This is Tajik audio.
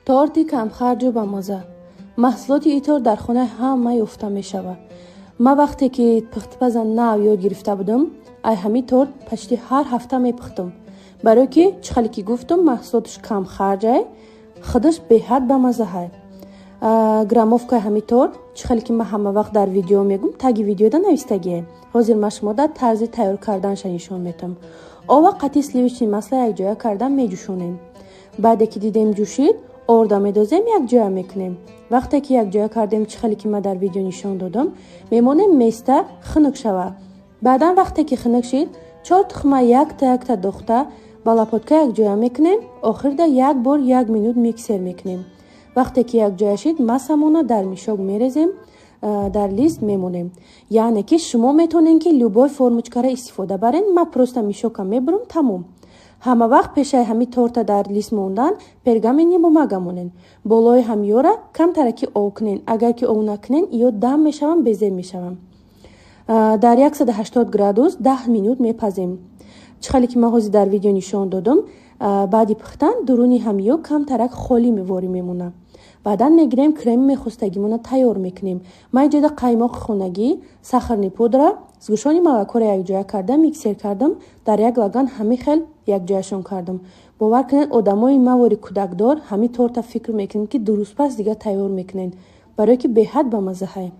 торти камхарҷу бамаза. маҳсулоти ин торт дар хонаи ҳама ёфта мешавад. ман вақте ки пухтпаза нав ёд гирифта будам, ай ҳамин торт почти ҳар ҳафта мепухтам. барое ки чӣ хеле ки гуфтам, маҳсулоташ камхарҷ, худаш беҳад бамазаҳай. граммовкаи ҳамин торт чӣ хеле ки ман ҳама вақт дар видео мегӯм, таги видеода навистагие. ҳозир ман шумо дар тарзи тайёр карданашро нишон метам. ова қатъи сливочный масло якҷоя карда меҷӯшонем. баъде ки дидем ҷӯшид, орда медозем, якҷоя мекунем. вақте ки якҷоя кардем, чӣ хеле ки ман дар видео нишон додам, мемонем места хунук шава. баъдан вақте ки хунук шид, 4 тухма якта дохта ба лапотка якҷоя мекунем. охирда як бор 1 минут миксер мекунем. вақте ки якҷоя шид, массамонро дар мишок мерезем, дар лист мемонем. яъне ки шумо метавонед ки любой формочкаро истифода баред. ман просто мишока мебурам, тамом. ҳама вақт пешаи ҳамин торта дар лист мондан пергамени бумага монен. болои ҳамёра камтараки об кунен. агар ки об накунен, ё дам мешаванд, безеб мешаванд. дар 180 градус 10 минут мепазем. чӣ хеле ки ман ҳозир дар видео нишон додам, баъди пухтан дуруни ҳамё камтарак холӣ меворӣ мемонад. баъдан мегирем креми мехостагимона тайёр мекунем. ман инҷода қаймоқи хонагӣ, сахарни пудра, згӯшони молокоро якҷоя карда миксер кардам. дар як лаган ҳамин хел якҷояшон кардам. бовар кунед, одамои мавори кӯдакдор ҳамин торта фикр мекунем ки дурустпас дига тайёр мекунен, барое ки беҳад бамазаҳай.